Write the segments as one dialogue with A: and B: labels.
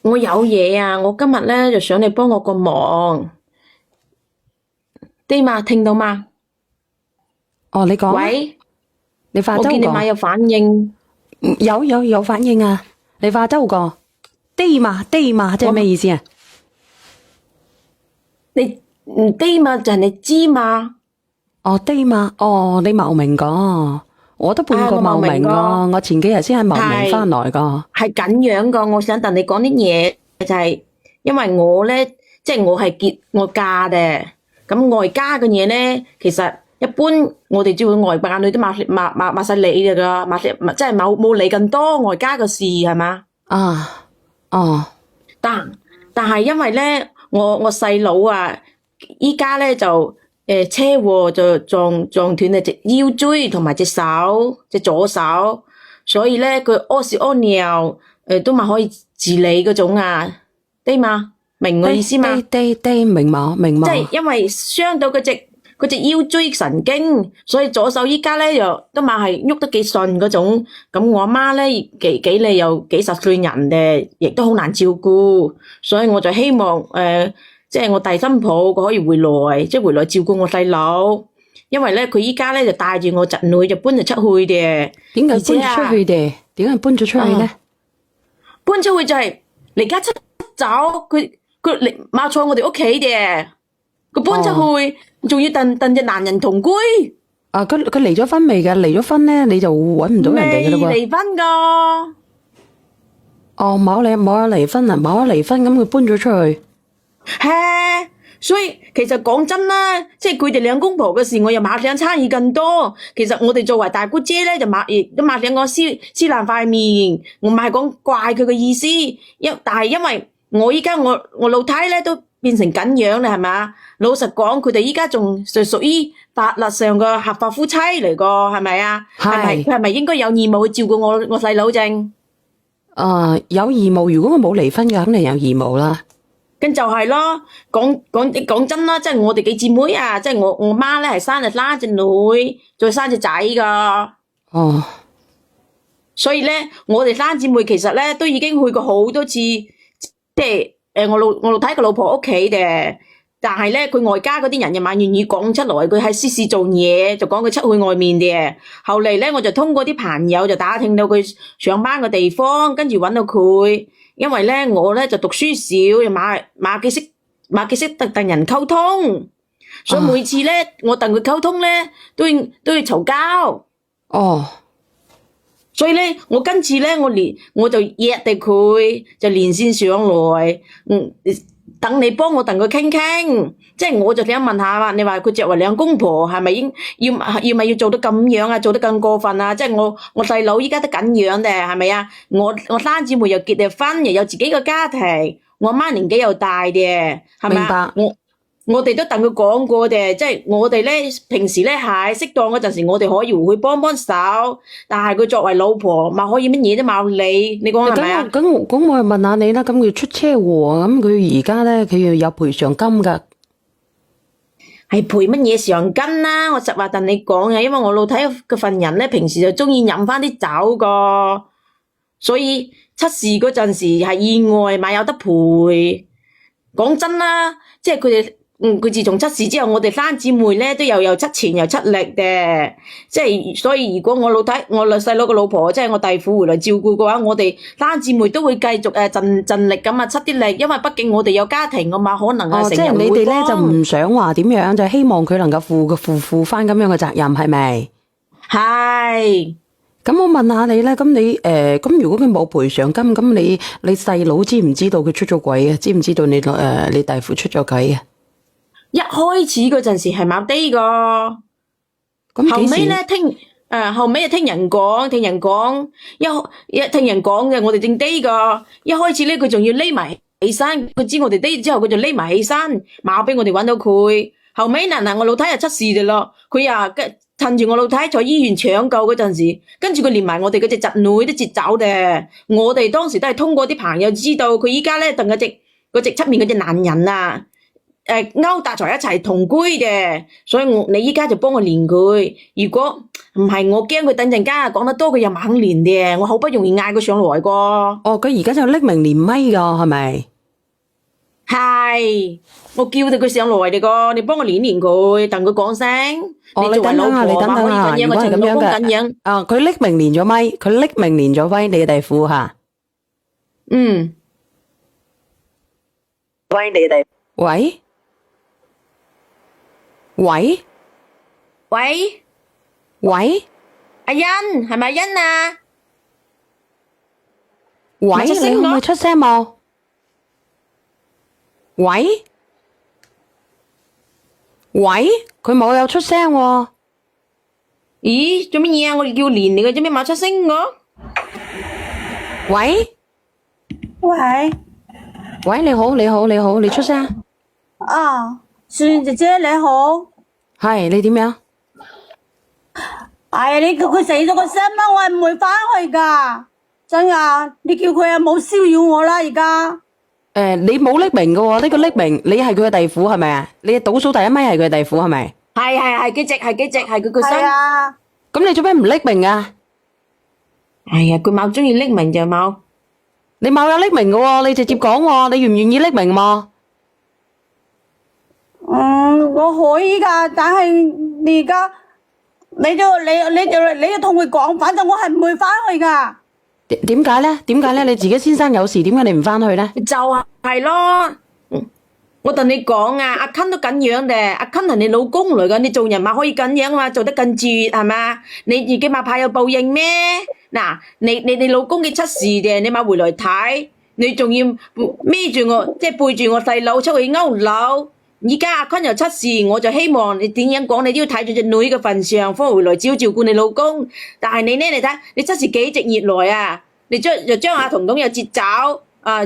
A: 我有嘢啊，我今日咧就想你幫我個忙，對嘛？聽到嗎？
B: 哦，你講啊，
A: 喂，
B: 你話
A: 我見你
B: 周個
A: 馬有反應，
B: 有反應啊？你話周個低嘛即係咩意思啊？
A: 你唔對嘛就係你知嘛？
B: 哦，低嘛，哦，你茂名個，我都半個
A: 我茂
B: 茂名個，
A: 名個，
B: 我前幾日先喺茂名翻
A: 係
B: 來個。
A: 係咁樣個。我想同你講啲嘢，就係因為我咧，即係我係結我嫁嘅，咁外家嘅嘢咧，其實一般我哋只會外辦，你都抹晒你嘅噶，即係冇你咁多外家嘅事係嘛？
B: 啊，哦，
A: 但係因為咧，我細佬啊，依家咧就車禍就撞斷咗隻腰椎同埋隻手，隻左手，所以咧佢屙屎屙尿都咪可以自理嗰種啊，對嘛？明我意思嘛？
B: 低明冇明
A: 即
B: 冇？
A: 係因為傷到嗰隻腰椎神經，所以左手依家咧又都咪係喐得幾順嗰種。咁我阿媽咧幾你又幾十歲人嘅，亦都好難照顧，所以我就希望即係我第新抱佢可以回來，即係回來照顧我細佬。因為咧佢依家咧就帶住我侄女就搬咗出去嘅，
B: 點解搬
A: 而且
B: 咗出去嘅？點解搬咗出去咧？
A: 搬出去就係離家出走，佢嚟冇坐我哋屋企嘅，佢搬出去仲要同隻男人同居。
B: 啊，佢離咗婚未㗎？離咗婚咧，你就搵唔到人哋㗎啦喎。
A: 未離婚噶，
B: 哦，冇得離婚啊，冇得離婚，咁佢搬咗出去。
A: 係，所以其實講真啦，即係佢哋兩公婆嘅事，我又冇想參與更多。其實我哋作為大姑姐咧，就亦都冇想講撕爛塊面，我唔係講怪佢嘅意思，但係因為我依家我老太咧都變成咁樣啦，係咪？老實講，佢哋依家仲屬於法律上嘅合法夫妻嚟個，係咪啊？佢係咪應該有義務去照顧我細佬正？
B: 有義務，如果佢冇離婚嘅，肯定有義務啦。
A: 咁就係咯，講真啦，即係我哋幾姊妹啊，即係我媽咧係生隻女，再生隻仔噶。
B: 哦，
A: 所以咧，我哋三姊妹其實咧都已經去過好多次，即係我老太個老婆屋企嘅。但係咧，佢外家嗰啲人又唔願意講出來，佢喺私事做嘢，就講佢出去外面嘅。後嚟咧，我就通過啲朋友就打聽到佢上班嘅地方，跟住揾到佢。因為咧，我咧就讀書少，又馬幾識得同人溝通，所以每次咧，我同佢溝通咧，都要嘈交。
B: 哦，
A: 所以咧，我今次咧，我就約定佢就連線上來，等你幫我同佢傾傾，即係我就想問下你話佢作為兩公婆係咪要做得咁樣啊，做得更過分啊？即係我細佬依家都咁樣嘅，係咪啊？我三姊妹又結咗婚，又有自己個家庭，我阿媽年紀又大嘅，係咪啊？
B: 明白。
A: 我哋都同佢講過嘅，即係我哋咧平時咧係適當嗰陣時，我哋可以去幫手，但係佢作為老婆，咪可以乜嘢都冇理，你講係咪啊？
B: 咁我又問下你啦，咁佢出車禍，咁佢而家咧佢要有賠償金噶，
A: 係賠乜嘢償金啦？我實話同你講啊，因為我老太嘅份人咧，平時就中意飲翻啲酒個，所以出事嗰陣時係意外，咪有得賠。講真啦，即係佢哋。佢自從出事之後，我哋三姊妹咧都有出錢又出力嘅，即係所以如果我細佬個老婆即係我弟婦回來照顧嘅話，我哋三姊妹都會繼續盡力咁出啲力，因為畢竟我哋有家庭㗎嘛，可能係成日唔會幫。
B: 即係你哋咧就唔想話點樣，就希望佢能夠負翻咁樣嘅責任，係咪？係。咁我問下你咧，咁你咁如果佢冇賠償金，咁你細佬知唔知道佢出咗軌啊？知唔知道你弟婦出咗軌啊？
A: 一開始嗰陣時係冇啲個，後尾咧後尾聽人講，聽人講嘅，我哋正啲個。一開始咧佢仲要匿埋起身，佢知我哋啲之後佢就匿埋起身，冇俾我哋揾到佢。後尾嗱我老太又出事嘅咯，佢又趁住我老太在醫院搶救嗰陣時，跟住佢連埋我哋嗰隻侄女都截走嘅。我哋當時都係通過啲朋友知道佢依家咧同嗰隻出面嗰隻男人啊。勾搭在一齊同居嘅，所以你依家就幫我連佢。如果唔係，我驚佢等陣間講得多，佢又唔肯連嘅。我好不容易嗌佢上來個。
B: 哦，佢而家就匿名連咪噶，係咪？
A: 係，我叫到佢上來嘅個，你幫我連佢，等佢講聲。
B: 你等等啊，你等等啊，如果係咁樣嘅，佢匿名連咗咪，佢匿名連咗咪，你嘅弟婦吓。喂，你哋。喂？
A: 阿欣，係咪阿欣啊？
B: 喂，你可唔可以出聲冇？喂，佢冇有出聲喎。
A: 咦，做乜嘢啊？我哋叫連你嘅，做咩冇出聲嘅？
B: 喂，你好，你出聲。
C: 雪蓮姐姐你好。
B: 係，你點樣？
C: 哎呀，你叫佢死咗個心啦，我係唔會翻去噶，真噶。你叫佢冇騷擾我啦，而家。
B: 你冇匿名嘅喎，呢個匿名，你係佢嘅弟婦係咪啊？你倒數第一咪係佢嘅弟婦係咪？
A: 係幾隻，係佢個心。
C: 係啊。
B: 咁你做咩唔匿名啊？
A: 哎呀，佢冇中意匿名就冇。
B: 你冇有匿名嘅喎，你直接講喎，你願唔願意匿名嘛？
C: 我可以噶，但係你而家你就同佢講，反正我係唔會翻去噶。
B: 點解咧？你自己先生有事，點解你唔翻去咧？
A: 就係咯，我同你講啊，阿坤都咁樣嘅，阿坤係你老公嚟噶，你做人嘛可以咁樣嘛，做得咁絕係嘛？你自己嘛怕有報應咩？嗱，你老公嘅出事嘅，你咪回來睇，你仲要孭住我，即係背住我細佬出去勾樓。而家阿坤又出事，我就希望你點樣講，你都要睇住隻女嘅份上，翻回來照顧你老公。但係你呢？你睇你出事幾直熱來啊！你就將阿彤彤又接走，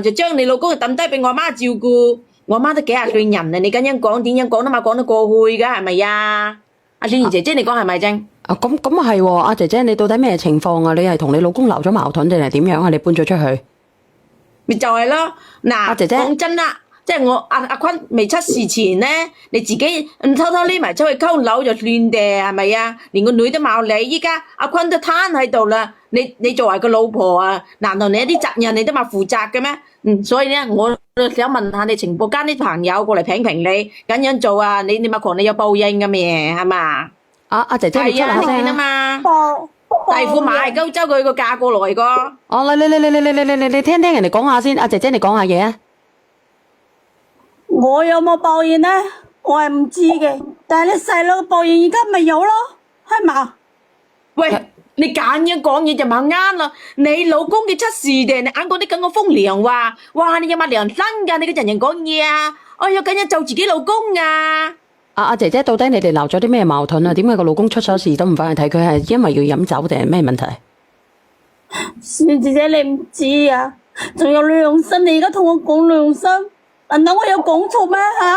A: 就將你老公抌低俾我媽照顧。我媽都幾廿歲人啦，你咁樣講點樣講都嘛講得過去噶，係咪啊？阿雪兒姐姐，你講係咪真？
B: 咁啊係喎，阿姐姐你到底咩情況啊？你係同你老公鬧咗矛盾定係點樣啊？你搬咗出去？咪
A: 就係咯，嗱，
B: 阿姐姐
A: 講真啦。即係我阿坤未出事前咧，你自己偷偷匿埋出去溝樓就算嘅，係咪啊？連個女都冇理，依家阿坤都攤喺度啦。你作為個老婆啊，難道你一啲責任你都冇負責嘅咩？所以咧，我想問下你情報間啲朋友過嚟評評你咁樣做啊？你咪狂你有報應嘅咩？係嘛？
B: 阿姐姐你出下聲
A: 啊嘛！弟婦馬係高州佢個嫁過來個。
B: 你聽人哋講下先，阿姐姐你講下嘢啊！
C: 我有冇報應呢？我係唔知嘅，但係你細佬嘅報應而家咪有咯，係嘛？
A: 喂，你咁樣講嘢就唔啱啦！你老公嘅出事嘅，你硬講啲咁嘅風涼話，哇！你有冇良心噶？你嘅人人講嘢啊！哎呀，咁樣就自己老公啊！
B: 阿姐姐，到底你哋鬧咗啲咩矛盾啊？點解個老公出咗事都唔翻去睇佢？係因為要飲酒定係咩問題？
C: 雪姐姐你唔知啊？仲有良心，你而家同我講良心？難道我有講錯咩吓？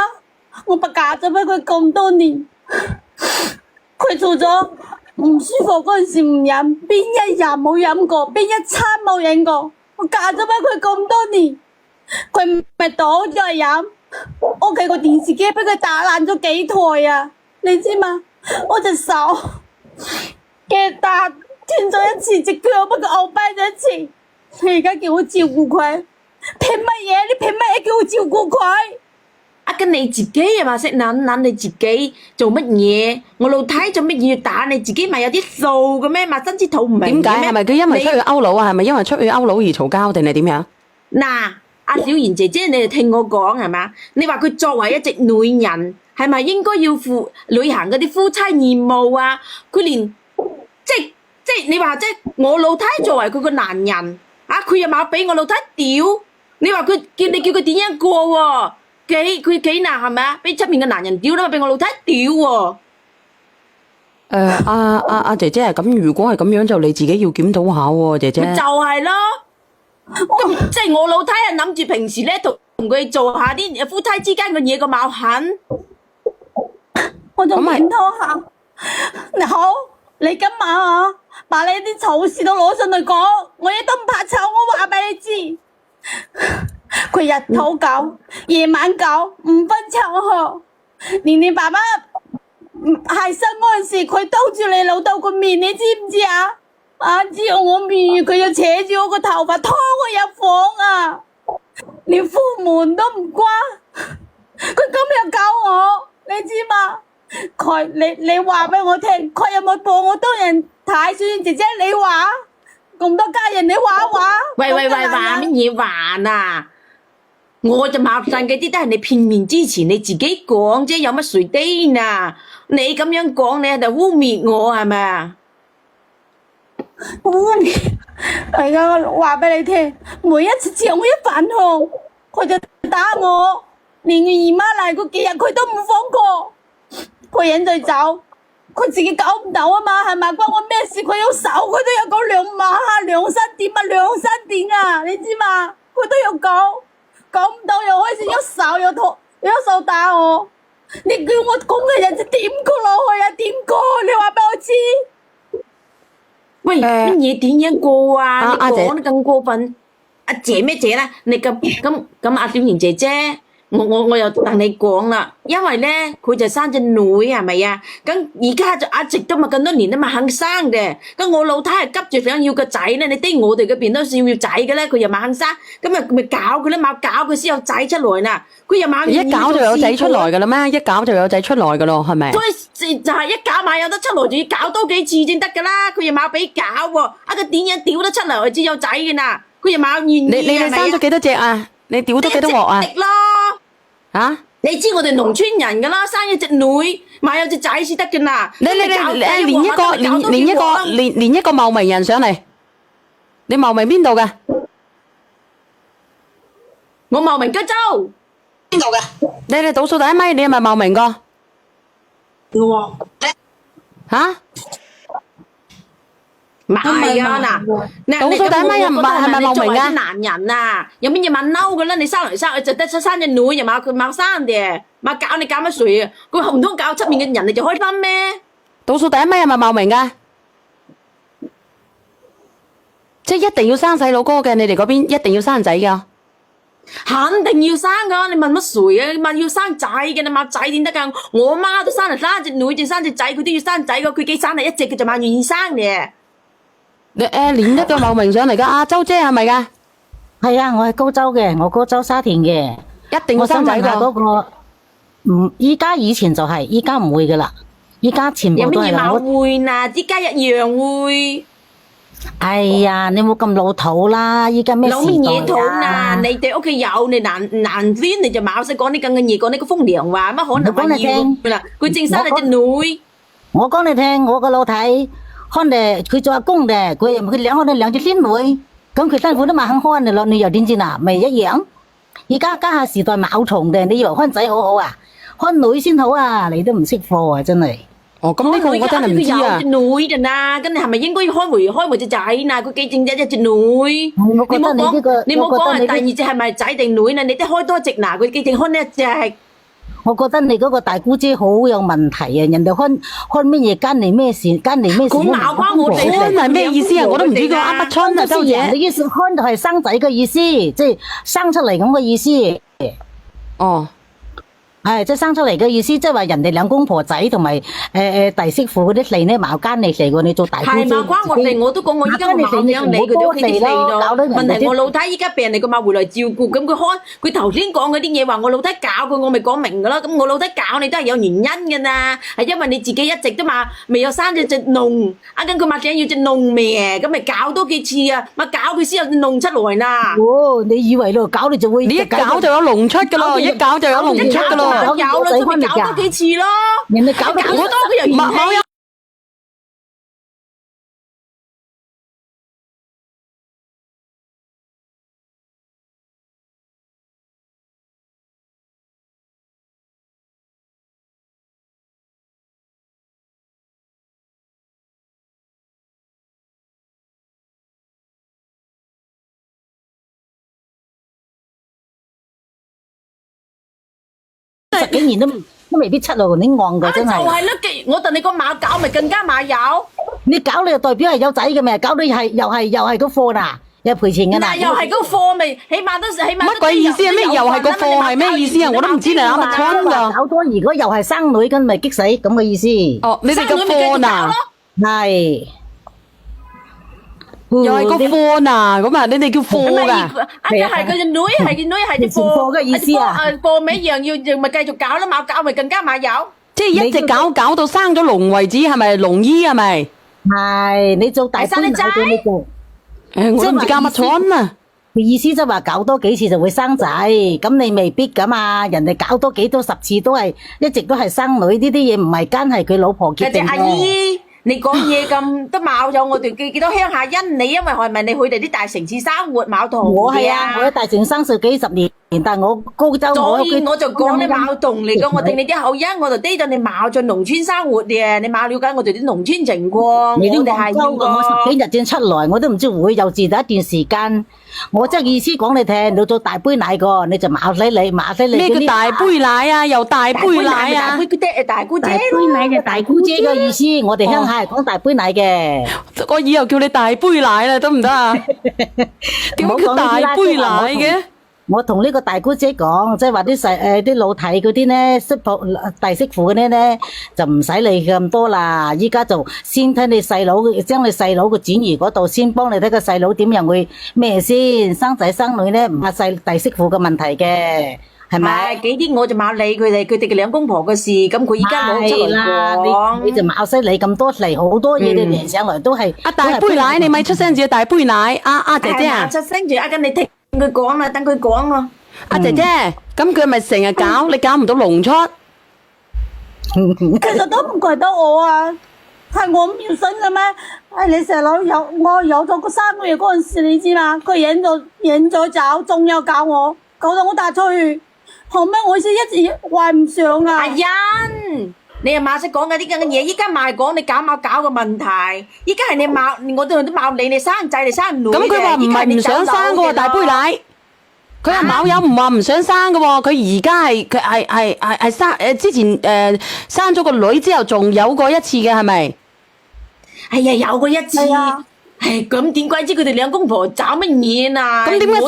C: 我白嫁咗俾佢咁多年，佢做咗唔舒服嗰陣時唔飲，邊一日冇飲過，邊一餐冇飲過。我嫁咗俾佢咁多年，佢咪倒咗嚟飲。屋企個電視機俾佢打爛咗幾台啊！你知嘛？我隻手嘅打斷咗一次，隻腳俾佢拗跛咗一次。你而家叫我照顧佢？憑乜嘢？你憑乜嘢叫我照顧佢？
A: 跟你自己又話識諗你自己做乜嘢？我老太做乜嘢要打你自己？咪有啲數嘅咩？咪真知肚唔明。
B: 點解？係咪佢因為出去勾佬啊？係咪因為出去勾佬而嘈交定係點樣？
A: 嗱，阿小賢姐姐，你就聽我講係嘛？你話佢作為一隻女人，係咪應該要履行嗰啲夫妻義務啊？佢連即係你話即係我老太作為佢個男人。佢又冇俾我老太屌，你話佢叫佢點樣過喎？佢幾難係咪啊？俾出面嘅男人屌啦，俾我老太屌喎！
B: 阿姐姐係咁，如果係咁樣就你自己要檢討下喎，姐姐。
A: 就係咯，咁即係我老太係諗住平時咧同佢做下啲夫妻之間嘅嘢個矛痕，
C: 我仲檢討下。你好，你今晚啊？把你啲醜事都攞上嚟講，我亦都唔怕醜。我話俾你知，佢日頭搞，夜晚9、5分搶河，連爸爸係生嗰陣時，佢兜住你老豆個面，你知唔知啊？啊！之後我面佢又扯住我個頭髮拖我入房啊，連副門都唔關，佢咁樣搞我，你知嘛？你話俾我聽，佢有冇播我當人睇？小燕姐姐你話咁多家人你話？
A: 喂，話乜嘢話啊？我就矛盾嗰啲都係你片面之前你自己講啫，有乜水癲啊？你咁樣講，你喺度污蔑我係咪啊？
C: 係啊，我話俾你聽，每一次搶我一返學，佢就打我，連姨媽嚟嗰幾日佢都唔放過，佢忍住走，佢自己搞唔到啊嘛，係咪關我咩事？佢有手，佢都有講兩三點啊，你知嘛？佢都有講唔到又開始一手打我，你叫我講嘅日子點過落去啊？點過？你話俾我知。
A: 喂，乜嘢點樣過啊？你講得更過分，阿姐咩姐啦？你咁阿短賢姐姐，我又同你講啦，因為咧佢就生隻女係咪啊？咁而家就一直都咪咁多年都咪肯生嘅，咁我老太係急住想要個仔咧，你啲我哋嗰邊都是要仔嘅咧，佢又咪肯生，咁咪搞佢咧，冇搞佢先有仔出來啦，佢又冇
B: 一搞就有仔出來噶啦咩？一搞就有仔出來噶咯，係咪？
A: 所以就係一搞埋有得出來，仲要搞多幾次先得噶啦，佢又冇俾搞喎，一個點樣屌得出嚟就知有仔嘅啦，佢又冇願意
B: 你生咗幾多隻啊？你屌咗幾多鑊啊？啊！
A: 你知我哋農村人噶啦，生一隻女，買有隻仔先得噶啦。你
B: 連一個茂名人上嚟，你茂名邊度嘅？
A: 我茂名吉州。邊度嘅？
B: 你倒數第一咪，你係咪茂名個？
A: 我
B: 吓？
A: 唔係啊嗱，
B: 倒數第一咪係咪茂名啊？
A: 男人啊，有乜嘢問嬲噶啦？你生嚟生去就得生隻女，又冇佢冇生嘅，冇搞你搞乜水啊？佢唔通搞出面嘅人你就開心咩？
B: 倒數第一咪係咪茂名噶？即係一定要生細佬哥嘅，你哋嗰邊一定要生仔噶？
A: 肯定要生噶，你問乜水啊？你問要生仔嘅，你冇仔點得噶？我媽都生嚟生隻女，仲生隻仔，佢都要生仔噶，佢幾生嚟一隻佢就冇願意生嘅。
B: 你連一個茂名上嚟噶，阿周姐係咪噶？
D: 係啊，我係高州嘅，我高州沙田嘅，
B: 一定要生仔噶。
D: 嗰個依家以前就係，依家唔會噶啦，依家全部都係
A: 有乜嘢冇會嗱？依家一樣會。
D: 哎呀，你冇咁老土啦！依家咩時代啊？
A: 老乜嘢土啊？你哋屋企有你難邊，你就冇識講啲咁嘅嘢，講呢個風涼話，乜可能話要啦？佢正生係隻女。
D: 我講你聽，我個老太看嚟佢做阿公嘅，佢可能兩隻孫女，咁佢辛苦都冇肯看嘅咯，你又點知啊？咪一樣。而家家下時代矛盾嘅，你以為看仔好好啊？看女先好啊！你都唔識貨啊，真係。
B: 哦，咁呢個我真係唔知啊。
A: 佢有隻女㗎啦，咁你係咪應該要開回隻仔嗱？佢幾正一隻女。你冇講係第二隻係咪仔定女啦？你都開多隻嗱，佢幾正開呢一隻。
D: 我覺得你嗰個大姑姐好有問題啊！人哋看乜嘢關你咩事？關你咩事？
A: 佢鬧翻我哋
B: 看係咩意思啊？我都唔知佢啱乜春啊，周姐。
D: 你意思看就係生仔嘅意思，即係生出嚟咁嘅意思。
B: 哦。
D: 係即係生出嚟嘅意思，即係話人哋兩公婆仔同埋弟媳婦嗰啲嚟呢，茅奸你嚟喎，你做大姑姐。
A: 係嘛？關我哋，我都講我依家冇咁樣理佢哋屋企啲嚟咯。問題我老太依家病嚟，佢冇回來照顧，咁佢頭先講嗰啲嘢話我老太搞佢，我咪講明噶啦。咁我老太搞你都係有原因噶啦，係因為你自己一直都嘛未有生隻龍，啊咁佢嘛想要隻龍咩？咁咪搞多幾次啊，咪搞佢先有隻龍出來啦。
D: 哦，你以為咯，搞你就會？
B: 你一搞就有龍出噶咯，一搞就有龍出噶咯。
A: 有啦，佢咪搞多幾次咯。
D: 人哋搞多
A: 佢又嫌棄。
D: 10幾年都未必出咯，你戇噶真係。
A: 就係咯，我同你講馬搞咪更加馬有。
D: 你搞你就代表係有仔嘅咩？搞到又係個貨啦，要賠錢㗎啦。
A: 嗱，又係個貨咪，起碼
B: 乜鬼意思啊？咩又係個貨係咩意思啊？我都唔知你啱咪錯㗎。
D: 搞多如果又係生女咁咪激死咁嘅意思。
B: 哦，你哋個貨嗱，
D: 係。
B: 又係個貨嗱，咁啊，你哋叫貨㗎。
A: 係佢隻女，係隻貨
D: 嘅意思啊。
A: 貨尾一樣要咪繼續搞咯，冇搞咪更加冇有。
B: 即係一直搞到生咗龍為止，係咪龍姨係咪？
D: 係，你做大杯奶嘅你做。
B: 我都唔知搞乜錯啊！
D: 佢意思即係話搞多幾次就會生仔，咁你未必噶嘛。人哋搞多幾多10次都係一直都係生女，呢啲嘢唔係奸係佢老婆決定嘅。
A: 阿姨，你講嘢咁都冇咗我哋幾多鄉下因你，因為係咪你佢哋啲大城市生活冇同
D: 我係啊，我喺大城生活幾十年，但係我高州
A: 所以我就講你冇同嚟講，我定你啲口音，我就低咗你冇進農村生活嘅，你冇了解我哋啲農村情況。
D: 你啲
A: 我哋係要個
D: 我10幾日先出來，我都唔知會唔會幼稚第一段時間。我即係意思講你聽，你做大杯奶個，你就馬死你。
B: 咩叫大杯奶啊？又大杯奶啊？
A: 大姑姐
D: 大杯奶嘅大姑姐嘅意思，我哋鄉下係講大杯奶嘅。
B: 我以後叫你大杯奶啦，得唔得啊？點解叫大杯奶嘅？
D: 我同呢個大姑姐講，即係話啲老太嗰啲咧，大媳婦嗰啲咧，就唔使理咁多啦。依家就先睇你細佬，將你細佬嘅轉移嗰度，先幫你睇個細佬點樣會咩先，生仔生女咧，唔係大媳婦嘅問題嘅，係咪？
A: 幾啲我就冇理佢哋嘅兩公婆嘅事，咁佢而家攞出嚟講，
D: 你就冇使理咁多嚟，好多嘢你連上嚟都係。
B: 大杯奶，你咪出聲住大杯奶，阿姐姐啊，
A: 出聲住，跟你聽。佢講啦，等佢講咯。
B: 阿姐姐，咁佢咪成日搞，你搞唔到龍出？
C: 其實都唔怪得我啊，係我唔要信嘅咩？你細佬我有咗個3個月嗰陣時，你知嘛？佢飲咗酒，仲有搞我，搞到我大出血。後尾我先一直懷唔上啊。
A: 阿欣，你又馬識講嗰啲咁嘅嘢，依家咪係講你搞冇搞嘅問題。依家係你冇，我都冇理你生仔你生女。
B: 咁佢話唔係唔想生嘅喎，大杯奶。佢阿冇友唔話唔想生嘅喎，佢而家係生之前生咗個女之後，仲有過一次嘅係咪？
A: 係啊，有過一次。係咁點鬼知佢哋兩公婆找乜嘢啊？
B: 咁點解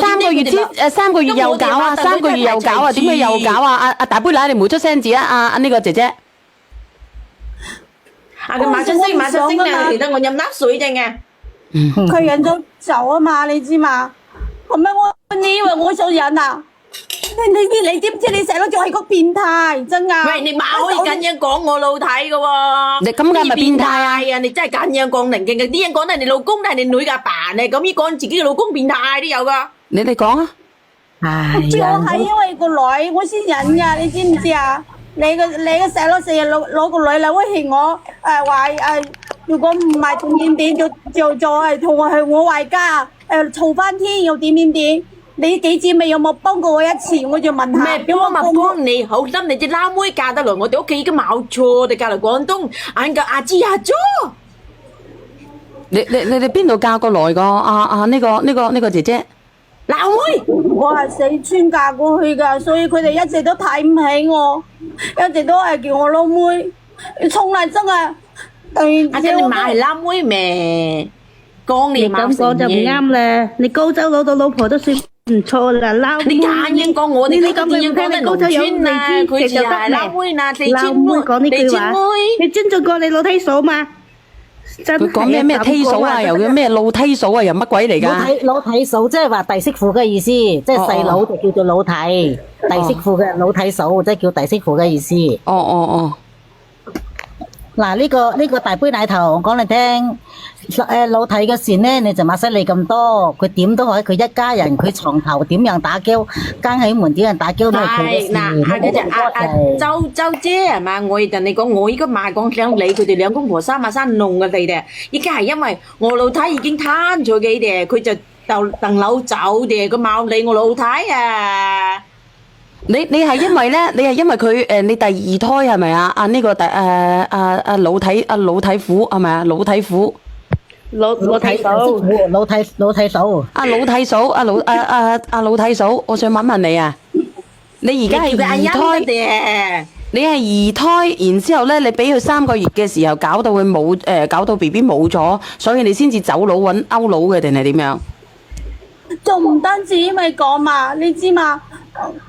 B: 3個月又搞啊？3個月又搞啊？點解又搞啊？阿大杯奶，你唔會出聲字啊？阿呢個姐姐。
A: 佢馬出聲啦，其實我飲粒水啫嘅。
C: 佢飲咗酒啊嘛，你知嘛？後尾你以為我想飲啊？你知唔知你細佬仲係個變態，真啊！
A: 喂，你冇可以咁樣講我老睇噶喎。
B: 你咁嘅咪變態啊？
A: 你真係咁樣講靈勁嘅，啲人講係你老公，係你女嘅阿爸咧，咁依講自己嘅老公變態都有噶。
B: 你哋講啊！
C: 主要係因為個女我先忍噶，你知唔知啊？你個細佬成日攞個女嚟威脅我，話如果唔係點就係同我去我外家，嘈翻天又點。你幾姊妹有冇幫過我一次？我就問下。
A: 咩？我咪幫你，好心你隻撈妹嫁得來我哋屋企已經冇錯，我哋嫁嚟廣東，嗌個阿芝阿咗。
B: 你邊度嫁過來個？呢個姐姐。
A: 撈妹，
C: 我係四川嫁過去噶，所以佢哋一直都睇唔起我，一直都係叫我撈妹。從來真係
A: 阿姐你買係撈妹咩？講你
E: 咁講就唔啱啦！你高州攞到老婆都算唔錯啦，撈妹。
A: 你夾硬講我哋咁樣講得農村啊，佢就係撈妹啦，四川妹
E: 講呢句話，你尊重過你老梯嫂嘛？
B: 佢講咩梯嫂啊？又叫咩老梯嫂啊？又乜鬼嚟㗎？
D: 老梯嫂即係話弟媳婦嘅意思，即係細佬就叫做老太，弟媳婦嘅老梯嫂即係叫弟媳婦嘅意思。
B: 哦。
D: 嗱，呢個大杯奶頭，我講你聽，老太嘅事呢，你就唔使理咁多。佢點都可以，佢一家人，佢床頭點樣打交，間起門點樣打交都係佢嘅事。
A: 嗱，周姐係嘛？我同你講，我依家賣講想理佢哋兩公婆生弄嘅地嘅，依家係因為我老太已經攤咗幾嘅，佢就等樓走嘅，佢冇理我老太啊。
B: 你係因為咧，你係因為佢你第二胎係咪啊？呢個老太婦係咪啊？老太婦，
E: 老太嫂，
D: 老太嫂，
B: 老太嫂，我想問你啊，你而家係二胎，你係二胎，然之後咧，你俾佢3個月嘅時候搞到佢冇搞到 BB 冇咗，所以你先至走佬揾歐佬嘅定係點樣？
C: 仲唔單止因為講嘛，你知嘛？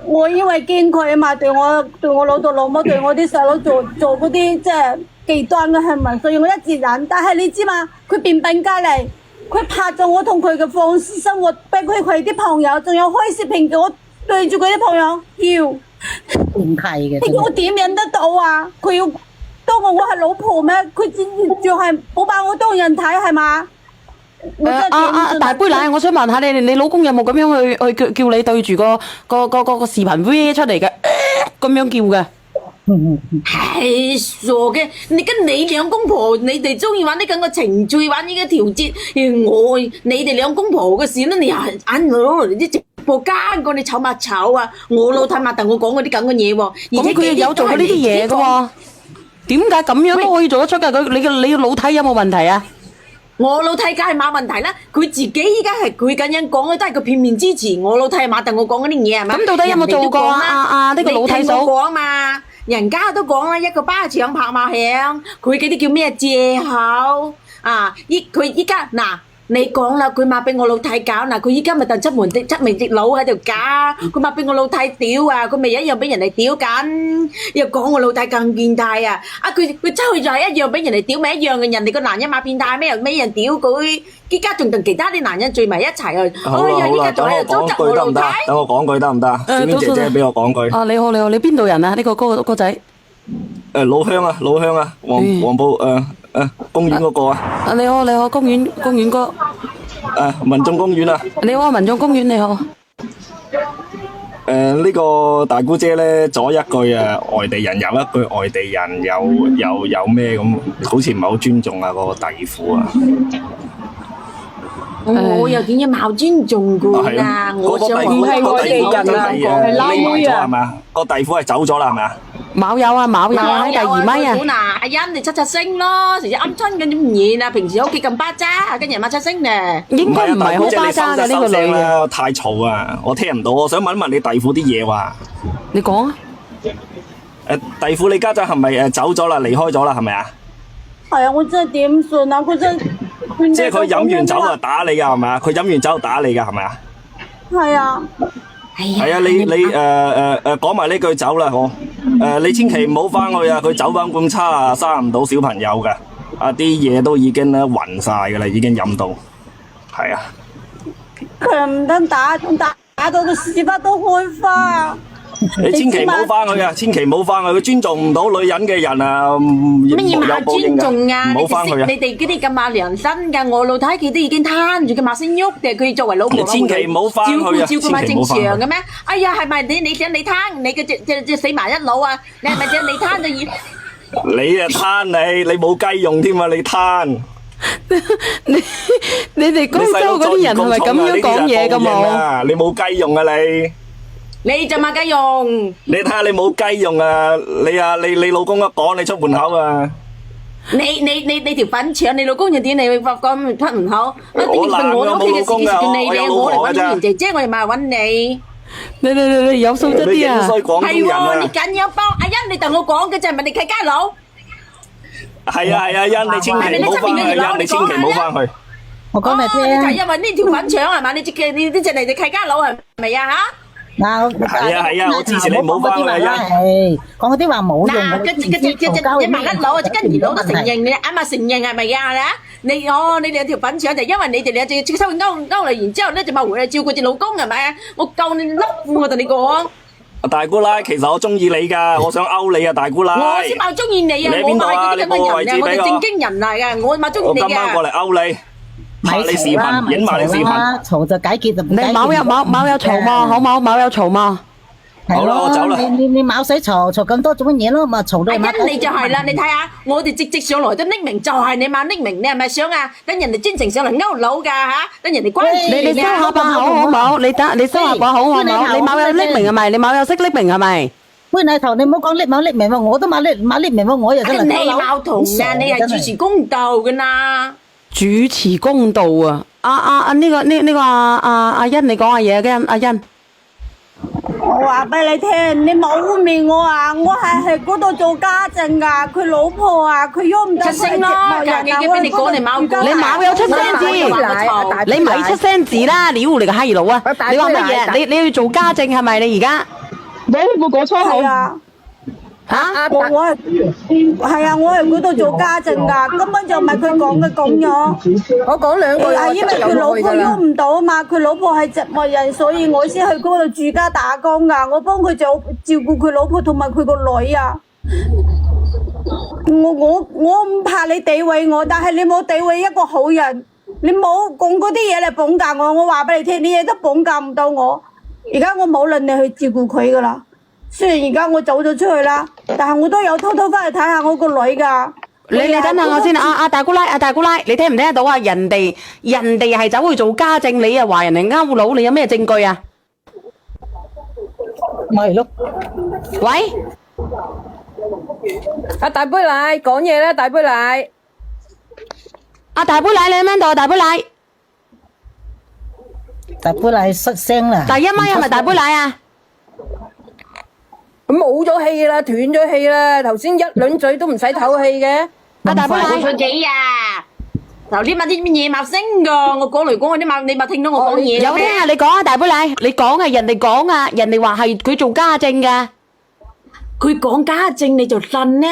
C: 我因為驚佢嘛，對我老豆老母對我啲細佬做嗰啲即係極端嘅行為，所以我一直忍。但係你知嘛？佢變本加厲，佢拍咗我同佢嘅放肆生活，逼佢啲朋友，仲有開視頻叫我對住佢啲朋友叫。
D: 變態嘅，
C: 你叫我點忍得到啊？佢要當我係老婆咩？佢仲係冇把我當人睇係嘛？
B: 大杯奶，我想問下你老公有冇咁樣去叫你對住個視頻 V 出嚟嘅咁樣叫嘅？
A: 係傻嘅，你兩公婆，你哋中意玩啲咁嘅程序，玩呢個調節，你哋兩公婆嘅事咧，你又眼攞嚟啲直播間過你醜乜醜啊！我老太媽同我講嗰啲咁嘅嘢喎，而且
B: 佢有做過呢啲嘢嘅喎，點解咁樣都可以做得出㗎？你個老太有冇問題啊？
A: 我老太梗係冇問題啦，佢自己依家係佢咁樣講，都係佢片面支持我老太媽同我講嗰啲嘢係咪？
B: 咁到底有冇做過啊？呢個老太嫂
A: 講嘛，人家都講啦，一個巴掌拍馬響，佢嗰啲叫咩借口啊？佢依家嗱。你講啦，佢罵俾我老太搞嗱，佢依家咪出名隻佬喺度搞，佢罵俾我老太屌啊，佢咪一樣俾人哋屌緊，又講我老太更變態啊！佢出去就係一樣俾人哋屌咪一樣嘅，人哋個男人罵變態咩？又咩人屌佢？依家仲同其他啲男人聚埋一齊去，哎呀！依家仲喺度糟質我老太。
F: 等我講句得唔得？小娟姐姐俾我講句。
B: 你好，你邊度人啊？呢個哥仔。
F: 老鄉啊，黃埔公園嗰個啊。
B: 你好，公園哥。
F: 民眾公園啊。
B: 你好，民眾公園你好。
F: 呢個大姑姐咧，左一句外地人，右一句外地人，有咩咁？好似唔係好尊重啊個弟婦啊。
A: 我又點解冇尊重佢啊？我想
F: 唔係外地人啊，係嬲啊，係咪啊？個弟婦係走咗啦，係咪啊？
B: 冇有喺第二咪啊！
A: 阿欣你出聲咯，成日鵪鶉咁唔現啊！平時喺屋企咁巴渣，跟人媽出聲咧。
B: 應該唔係好巴渣嘅呢個女嘅。
F: 太嘈啊！我聽唔到，我想問一問你弟婦啲嘢話。
B: 你講啊！
F: 弟婦你家陣係咪走咗啦？離開咗啦？係咪啊？
C: 係啊！我真係點算啊！佢真
F: 即係佢飲完酒就打你噶係咪啊？佢飲完酒就打你噶係咪啊？
C: 係啊。
F: 係啊！你講埋呢句走啦，好。你千祈唔好翻去啊！佢酒品咁差啊，生唔到小朋友噶。啲嘢都已經咧暈晒噶啦，已經飲到。係啊。
C: 佢唔得打到個屎忽都開花。
F: 你千祈唔好翻去啊！千祈唔好翻去，佢尊重唔到女人嘅人啊！
A: 乜嘢冇尊重啊？
F: 唔好翻去啊！
A: 你哋嗰啲咁冇良心噶，我老太佢都已經攤住佢，冇聲喐嘅。佢作為老婆，
F: 千祈唔好翻去啊！
A: 照顧咪正常嘅咩？哎呀，係咪你想你攤？你嘅隻死埋一佬啊！你係咪想你攤就要？
F: 你啊攤你冇雞用添啊！你攤
B: 你哋廣州嗰啲人係咪咁樣講嘢噶冇？
F: 你冇雞用啊你！
A: 你就冇雞用，
F: 你睇下你冇雞用啊！你老公一講你出門口啊！
A: 你條粉腸，你老公又點你發講出門口？
F: 我男嘅冇老公啊！
A: 我有老婆㗎咋？姐姐我又唔係揾你。
B: 你有素質啲啊！
A: 係喎，你緊要幫阿欣，你同我講嘅就係咪你契家佬？
F: 係啊，欣你千祈唔好翻去，欣你千祈唔好翻去。
D: 我講嚟聽。
A: 就係因為呢條粉腸係嘛？你呢隻係你契家佬係咪啊嚇？
D: 嗱，
F: 係啊，我支持你唔好翻去啊！
D: 講嗰啲話冇用
A: 嘅。一萬一佬啊，跟二佬都承認你，啱啱承認係咪啊？你兩條粉腸就因為你哋兩隻收勾嚟，然之後咧就咪回嚟照顧隻老公係咪啊？我夠你甩褲我同你講。
F: 大姑奶，其實我中意你噶，我想勾你啊，大姑奶。
A: 我先冇中意你啊！我買嗰啲咁嘅人啊，我哋正經人嚟噶，我冇中意你嘅。
F: 我今晚過嚟勾你。拍你視頻，影埋你視頻，
D: 嘈就解決就唔解決。
B: 你冇有嘈嘛？好冇有嘈嘛？
F: 好啦，我走啦。
D: 你冇使嘈咁多做乜嘢咯？咪嘈到。
A: 阿欣你就係啦，你睇下，我哋直上來都匿名，就係你冇匿名，你係咪想啊？等人哋專程上嚟勾佬噶吓，等人哋關注
B: 你收下把口好冇？你收下把口好冇？你冇有匿名係咪？你冇有識匿名係咪？
D: 喂，大頭，你唔好講匿名喎，我都冇匿名喎，我又真係。
A: 你冇同啊，你係主持公道噶啦。
B: 主持公道啊！呢個阿欣，你講下嘢嘅阿欣。
C: 我話俾你聽，你冇污蔑我啊！我係喺嗰度做家政噶，佢老婆啊，佢喐唔到，
A: 出聲咯，叫俾你講你冇講，
B: 你冇有出聲字，你咪出聲字啦！屌你個閪佬啊！你話乜嘢？你要做家政係咪？你而家
G: 你冇講粗口
C: 係啊。
B: 嚇？
C: 我係啊，我喺嗰度做家政噶，根本就唔係佢講嘅咁樣。
H: 我講兩句，
C: 係因為佢老婆喐唔到啊嘛，佢老婆係植物人，所以我先去嗰度住家打工噶，我幫佢照顧佢老婆同埋佢個女啊。我唔怕你詆毀我，但係你冇詆毀一個好人，你冇講嗰啲嘢嚟綁架我。我話俾你聽，你嘢都綁架唔到我。而家我冇能力去照顧佢噶啦。雖然而家我走咗出去啦，但係我都有偷偷翻去睇下我個女噶。
B: 你等下我先啊！大姑奶，你聽唔聽得到啊？人哋係走去做家政，你又話人哋勾佬，你有咩證據啊？
D: 咪咯，
B: 喂，
H: 阿大杯奶講嘢啦，大杯奶，
B: 大杯奶你喺邊度？大杯奶，
D: 大杯奶失聲啦。
B: 第一咪係咪大杯奶啊？
H: 咁冇咗氣啦，斷咗氣啦，頭先一輪嘴都唔使唞氣嘅。
B: 大杯奶，
A: 佢幾啊？頭先乜啲乜嘢冇聲噶，我講嚟講去啲冇，你咪聽到我講嘢
B: 有聽啊？你講啊，大杯奶，你講啊，人哋講啊，人哋話係佢做家政噶。
A: 佢講家政你就信呢？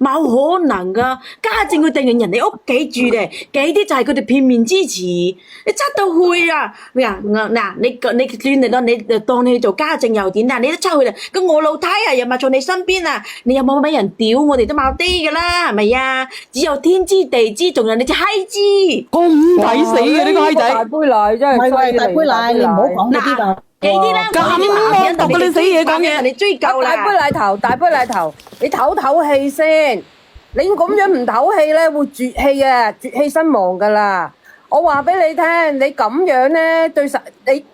A: 冇可能噶，家政佢定係人哋屋企住嘅，幾啲就係佢哋片面之詞。你執到去啊！嗱，你算嚟咯，你就當你做家政又點啊？你都出去啦，咁我老太啊又咪坐你身邊啊？你有冇俾人屌？我哋都冇啲噶啦，係咪啊？只有天知地知，仲有你隻閪知。
B: 咁抵死嘅呢個閪仔。
H: 大杯奶真係犀利，
D: 大杯奶，你唔好講呢啲啦。
A: 呢啲咧，
B: 咁惡毒嘅你死嘢講嘢，
A: 你追究啦！
H: 大杯奶頭，你唞唞氣先。你咁樣唔唞氣咧，會絕氣啊，絕氣身亡噶啦。我話俾你聽，你咁樣咧對實，你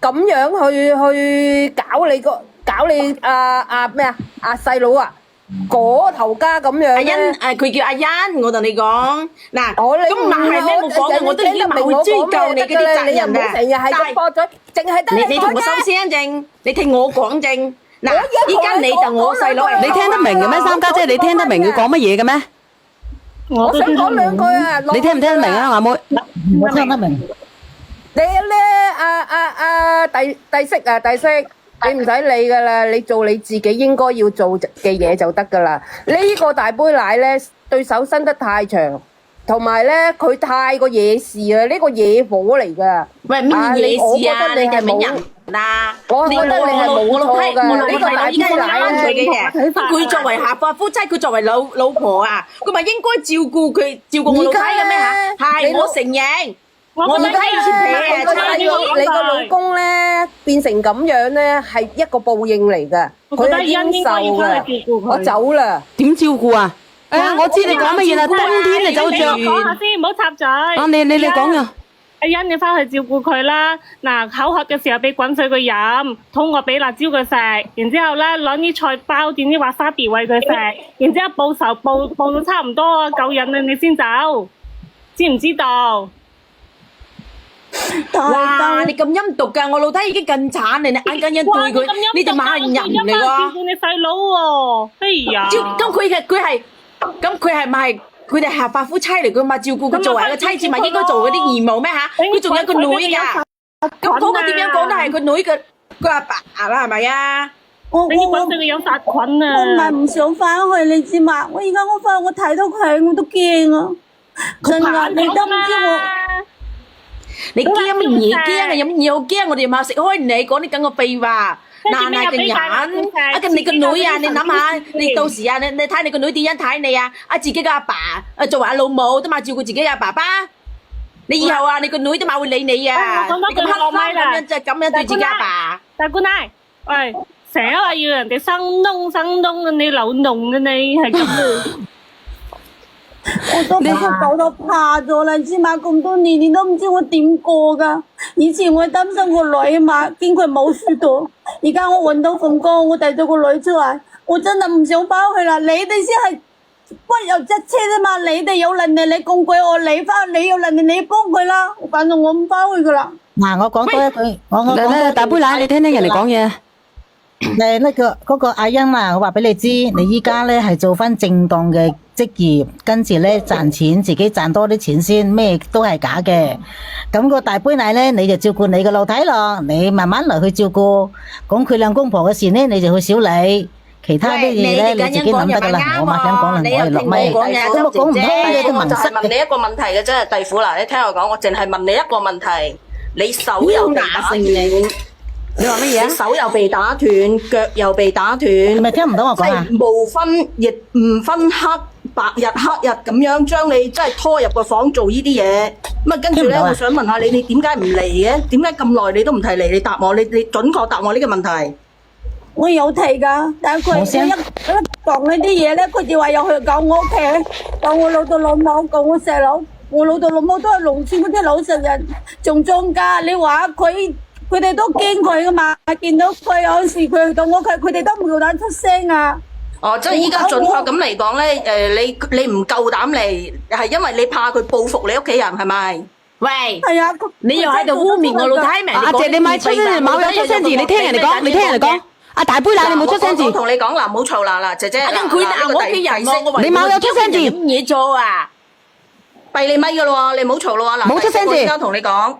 H: 咁樣去搞你咩啊細佬啊！嗰頭家咁樣
A: 阿欣，佢叫阿欣，我同你講，嗱，咁唔係咩？我講嘅我都已經冇追究你嗰啲責任嘅，
H: 成日係咁駁嘴，淨係得
A: 你同我收聲正，你聽我講正。嗱，依家你就我細佬，
B: 你聽得明嘅咩？三家姐，你聽得明佢講乜嘢嘅咩？
H: 我想講兩句啊，
B: 你聽唔聽得明啊，阿妹？
D: 我聽得明。
H: 你咧，弟媳，你唔使理噶啦，你做你自己應該要做嘅嘢就得噶啦。呢個大杯奶咧，對手伸得太長，同埋咧佢太過惹事啊！呢個野火嚟噶。
A: 喂，咩嘢事啊？你係冇人嗱，我覺得你係冇錯噶。呢個大杯奶咧，佢作為合法夫妻，佢作為老婆啊，佢咪應該照顧我老太嘅咩嚇？係，我承認。我覺得
H: 你個老公咧變成咁樣咧，係一個報應嚟噶，佢係應受噶。我走啦。
B: 點照顧啊？我知你講乜嘢啦，冬天你走着。
G: 講下先，唔好插嘴。
B: 你講啊。
G: 阿欣，你翻去照顧佢啦。嗱，口渴嘅時候俾滾水佢飲，肚餓俾辣椒佢食，然之後咧攞啲菜包點啲滑沙比餵佢食，然之後報仇報到差唔多啊，夠癮啦，你先走，知唔知道？
A: 哇！你咁陰毒噶，我老太已經更慘，你眼間一對佢，你哋馬人嚟喎。
G: 照顧你細佬喎，哎呀！
A: 咁佢係咪佢哋合法夫妻嚟噶嘛？照顧佢作為一個妻子，咪應該做嗰啲義務咩吓？佢仲有個女噶，咁嗰個點樣講都係個女嘅個阿爸啦，係咪啊？
G: 你啲滾水佢有殺菌啊！
C: 我唔係唔想翻去，你知嘛？我而家我翻去我睇到佢我都驚啊！真噶，你都唔知我。
A: 你驚乜嘢驚啊？有乜嘢好驚？我哋咪食開你講啲咁嘅廢話，嗱嗱嘅人，咁你個女啊，你諗下，你到時啊，你睇你個女點樣睇你啊？自己嘅阿爸，作為阿老母都嘛照顧自己嘅爸爸，你以後啊，你個女都嘛會理你啊！
G: 我講多句落咪啦，
A: 咁樣對自己阿爸。
G: 大姑奶，喂，成日話要人哋生窿嘅，你扭弄嘅你係咁嘅。
C: 我都俾佢搞到怕咗啦，知嘛？咁多年你都唔知我點過噶。以前我擔心個女啊嘛，見佢冇書讀。而家我搵到份工，我帶咗個女出嚟，我真係唔想翻去啦。你哋先係不由一車啫嘛，你哋有能力你供佢我你翻，你有能力你幫佢啦。反正我唔翻去噶啦。
D: 嗱，我講多一句，我
B: 大杯奶，你聽人哋講嘢。
D: 嗰個阿欣啊，我話俾你知，你依家咧係做翻正當嘅職業，跟住咧賺錢，自己賺多啲錢先，咩都係假嘅。咁個大杯奶咧，你就照顧你個老太咯，你慢慢嚟去照顧。講佢兩公婆嘅事咧，你就去少理。其他啲嘢咧，你自己諗得噶啦。我話想講啦，我係落咪。咁我講唔通嘅都文
I: 我就係
D: 塞嘅。
I: 問你一個問題嘅啫，弟婦嗱，你聽我講，我淨係問你一個問題，你手又被打斷，
B: 你話乜嘢啊？
I: 你手又被打斷，腳又被打斷，
D: 係咪聽唔到我
I: 即
D: 講啊？
I: 係無分亦唔分白日黑日咁樣將你即係拖入個房做呢啲嘢。咁啊，跟住咧，
D: 聽唔到啊
I: 我想問下你，你點解唔嚟嘅？點解咁耐你都唔提嚟？你答我，你準確答我呢個問題。
C: 我有提噶，但係佢一講呢啲嘢咧，佢就話又去講我屋企，講我老豆老母，講我細佬。我老豆老母都係農村嗰啲老實人，種莊稼。你話佢哋都驚佢噶嘛？見到佢有時佢去到我屋企，佢哋都唔夠膽出聲啊！
I: 哦，即係依家準確咁嚟講咧，你唔夠膽嚟，係因為你怕佢報復你屋企人，係咪？
A: 喂，
C: 係啊，
A: 你又喺度污衊我老太明？
B: 阿姐，你咪出聲字，冇有出聲字，你聽人哋講，你聽人哋講。阿大杯奶，你冇出聲字。
I: 我同你講嗱，唔好嘈嗱，姐姐。
A: 咁佢鬧我屋企人喎，
B: 你冇有出聲字。
A: 咁嘢做啊？
I: 閉你咪噶咯，你唔好嘈咯嗱。
B: 冇出聲字。
I: 我而家同你講，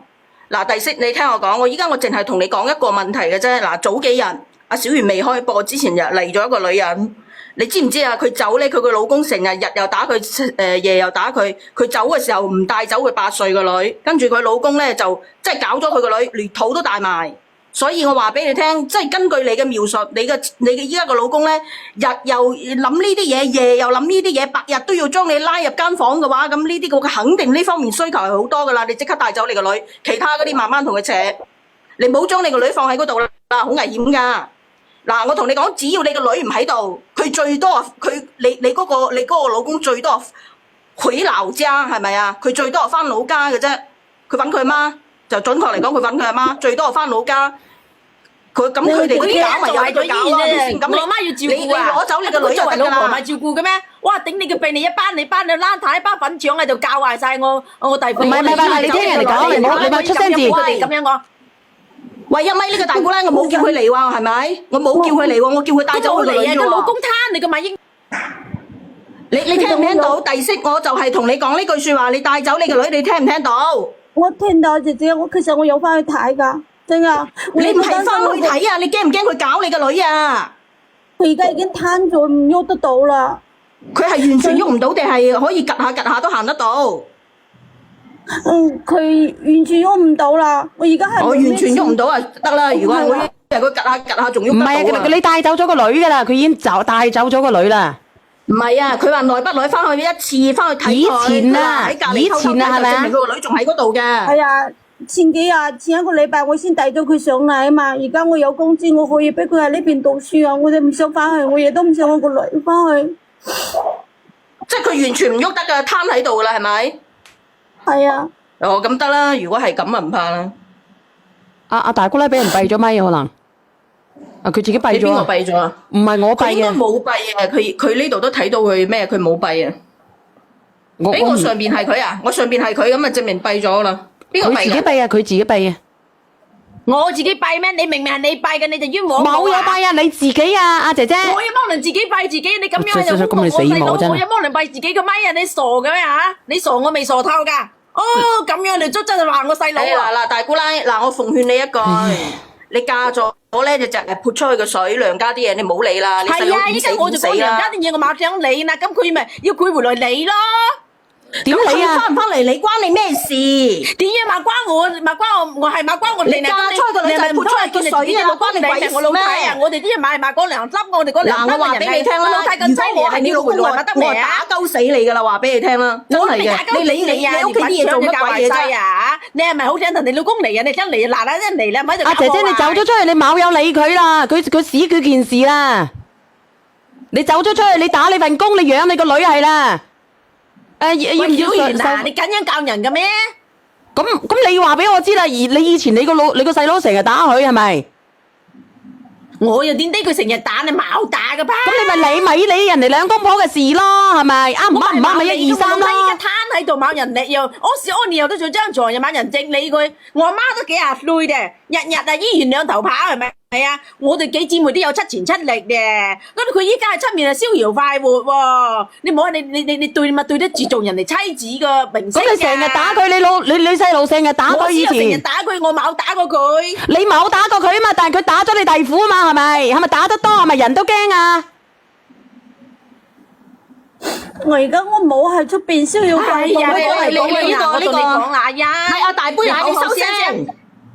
I: 嗱，第四你聽我講，我依家我淨係同你講一個問題嘅啫。嗱，早幾日阿小圓未開播之前，日嚟咗一個女人，你知唔知啊？佢走咧，佢個老公成日又打佢，夜又打佢。佢走嘅時候唔帶走佢8歲個女，跟住佢老公咧就即係搞咗佢個女，連肚都帶埋。所以我話俾你聽，即係根據你嘅描述，你嘅依家個老公咧，日又諗呢啲嘢，夜又諗呢啲嘢，白日都要將你拉入間房嘅話，咁呢啲個肯定呢方面需求係好多噶啦。你即刻帶走你個女，其他嗰啲慢慢同佢扯，你唔好將你個女放喺嗰度啦，好危險噶。嗱，我同你講，只要你個女唔喺度，佢最多你嗰個老公最多回老家係咪啊？佢最多係翻老家嘅啫，佢揾佢媽，就準確嚟講，佢揾佢阿媽，最多係翻老家。佢咁佢哋嗰啲搞咪又係佢搞咯，咁
A: 我媽要照顧啊！
I: 你攞走你個女就得㗎啦。
A: 老婆咪照顧嘅咩？哇！頂你個鼻！你一班爛太一班粉腸喺度教壞晒我弟婦。
B: 唔係，你聽人哋講，你冇出聲字。
A: 佢哋咁樣講。
I: 喂，一咪呢個大姑娘，我冇叫佢嚟喎，係咪？我冇叫佢嚟喎，我叫佢帶走佢女啫喎。
A: 個老公攤你個馬英。
I: 你聽唔聽到？第四我就係同你講呢句説話，你帶走你個女，你聽唔聽到？
C: 我聽到姐姐，其實我有翻去睇㗎。真啊！
I: 你唔係翻去睇啊？你驚唔驚佢搞你個女啊？
C: 佢而家已經攤咗，唔喐得到啦。
I: 佢係完全喐唔到，定係可以趌下都行得到？
C: 佢完全喐唔到啦。我而家係
I: 我完全喐唔到啊！得啦，如果係我，佢趌下仲喐得到啊？
B: 唔係啊，你帶走咗個女㗎啦，佢已經帶走咗個女啦。
I: 唔係啊，佢話耐不耐翻去一次，翻去睇佢。
B: 以前啊，係咪啊？
I: 證明佢個女仲喺嗰度嘅。
C: 係啊。前一個禮拜我先帶咗佢上嚟啊嘛，而家我有工資，我可以俾佢喺呢邊讀書啊，我哋唔想翻去，我亦都唔想我個女翻去。
I: 即係佢完全唔喐得噶，攤喺度噶啦，係咪？
C: 係啊。
I: 哦，咁得啦，如果係咁啊，唔怕啦。
B: 阿大姑娘俾人閉咗咪可能？佢自己閉咗。
I: 邊個閉咗啊？
B: 唔係我閉嘅。佢
I: 應該冇閉啊！佢呢度都睇到佢咩？佢冇閉啊！我上邊係佢啊！我上邊係佢咁啊，證明閉咗啦。
B: 佢自己閉啊！佢自己閉啊！
A: 我自己閉咩？你明明係你閉嘅，你就冤枉我啊！
B: 冇有閉啊！你自己啊，阿姐姐。
A: 我有冇能自己閉自己？你咁樣就
B: 咁你死我真係！
A: 我有冇能閉自己個咪啊？你傻嘅咩嚇？你傻我未傻透㗎？哦，咁樣你真係話我細佬啊！
I: 嗱，大姑奶，嗱，我奉勸你一句，你嫁咗咧就係潑出去個水，娘家啲嘢你唔好理啦。
A: 係啊，依家我就講娘家啲嘢，我馬上理啦。咁佢咪要佢回來理咯？
B: 點理啊？
I: 翻唔翻嚟你關你咩事？
A: 點樣嘛關我？我係嘛關我？
I: 你嫁出個女就潑出去個水啊！關你鬼事咩？
A: 我哋啲人買嗰良心，我哋嗰良心
I: 嗱，我話俾你聽啦，如果我係你老公，我打鳩死你噶啦！話俾你聽啦，真係嘅。你屋企啲嘢做乜鬼嘢啫？
A: 你係咪好想同你老公嚟啊？你真嚟嗱真嚟啦，咪就
B: 阿姐姐，你走咗出去，你冇有理佢啦，佢屎佢件事啦。你走咗出去，你打你份工，你養你個女係啦。要唔要
A: 嗱？你咁樣教人嘅咩？
B: 咁你話俾我知啦，而你以前你個細佬成日打佢係咪？
A: 我又點知佢成日打你冇打嘅吧？
B: 咁你咪理人哋兩公婆嘅事咯，係咪？啱唔啱？唔啱咪1、2、3咯。
A: 依家攤喺度冇人理，又屙屎屙尿又都做張床，又冇人正理佢。我阿媽都幾廿歲嘅，日日啊醫院兩頭跑係咪？係啊，我哋幾姊妹都有七錢七力嘅，咁佢依家喺出面係逍遙快活喎，你唔好話你對咪對得住做人哋妻子個明星嘅。
B: 咁你成日打佢，你細路成日打佢以前。
A: 我成日打佢，我冇打過佢。
B: 你冇打過佢啊嘛，但係佢打咗你弟婦啊嘛，係咪？係咪打得多？係咪人都驚啊？
C: 我而家我冇喺出邊逍遙快活。
I: 你同你講
A: 啦呀，
I: 係啊，大杯奶，你收聲。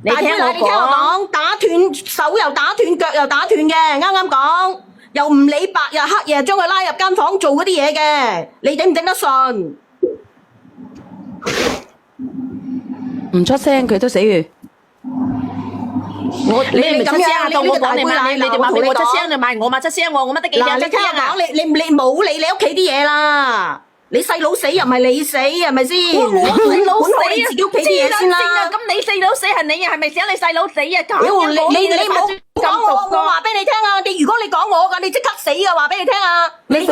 A: 你聽我
I: 講，打斷手又打斷，腳又打斷嘅，啱啱講，又唔理白日黑夜將佢拉入間房做嗰啲嘢嘅，你頂唔頂得順？
B: 唔出聲佢都死嘅。
A: 你哋唔出聲啊？到我講你嘛，你哋話俾我出聲，你咪我咪出聲喎，我乜得幾聲？
I: 你聽我講，你冇理你屋企啲嘢啦。你細佬死又唔係你死，係咪先？
A: 我細佬死啊！
I: 自己屋企啲嘢先啦。
A: 咁你細佬死係你啊？係咪想你細佬死啊？
I: 你唔好講我話俾你聽啊！如果你講我㗎，你即刻死㗎！話俾你聽啊！你唔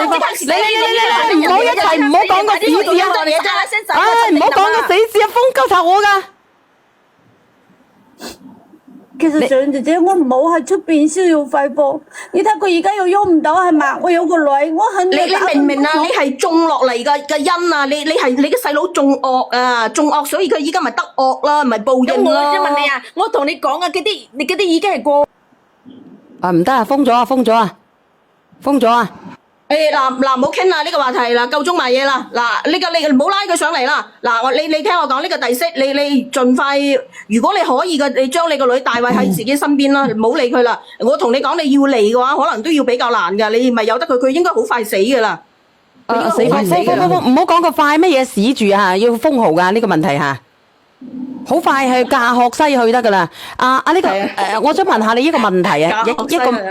B: 好一齊唔好講個死字啊！唉，唔好講個死字啊！風鳩頭我㗎。
C: 其實上姐姐，我冇喺出邊逍遙快活。你睇佢而家又喐唔到係嘛？我有個女，我肯定
I: 你明唔明啊？你係種落嚟嘅因啊！你係你嘅細佬種惡啊，種惡，所以佢依家咪得惡啦，咪報應咯。
A: 我想問你啊，我同你講啊，你嗰啲已經係過。
B: 啊唔得啊，封咗啊，封咗啊，封咗啊！
I: 嗱，唔好傾啦，呢個話題嗱，夠鐘賣嘢啦。嗱，呢個你唔好拉佢上嚟啦。嗱，你聽我講呢個第息，你盡快，如果你可以嘅，你將你個女帶位喺自己身邊啦，唔好理佢啦。我同你講，你要嚟嘅話，可能都要比較難噶。你咪由得佢，佢應該好快死噶啦。
B: 死快死噶啦！唔好講個快乜嘢死住啊，要封號噶呢個問題吓。好快去駕鶴西去得噶啦。呢個我想問下你一個問題啊，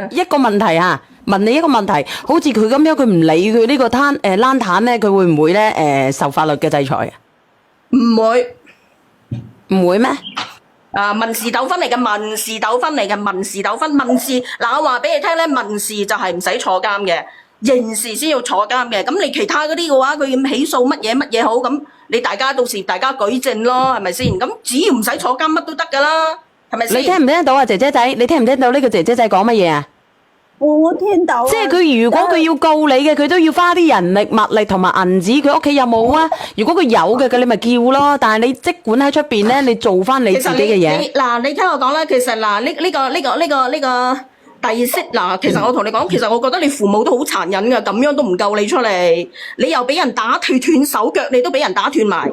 B: 一個問題啊。問你一個問題，好似佢咁樣，佢唔理佢呢個攤咧，佢會唔會咧受法律嘅制裁啊？
I: 唔會，
B: 唔會咩？
I: 民事糾紛嚟嘅，民事糾紛嚟嘅，民事糾紛，民事嗱，我話俾你聽咧，民事就係唔使坐監嘅，刑事先要坐監嘅。咁你其他嗰啲嘅話，佢要起訴乜嘢好，咁你大家到時大家舉證咯，係咪先？咁只要唔使坐監，乜都得噶啦，係咪先？
B: 你聽唔聽到啊，姐姐仔？你聽唔聽到呢個姐姐仔講乜嘢啊？
C: 我聽到。即
B: 係佢如果佢要告你嘅，佢都要花啲人力物力同埋銀紙，佢屋企有冇啊？如果佢有嘅，咁你咪叫咯。但係你即管喺出邊咧，你做翻你自己嘅嘢。
I: 嗱，你聽我講啦，其實嗱，呢個第息嗱，其實我同你講，其實我覺得你父母都好殘忍噶，咁樣都唔救你出嚟，你又俾人打斷手腳，你都俾人打斷埋，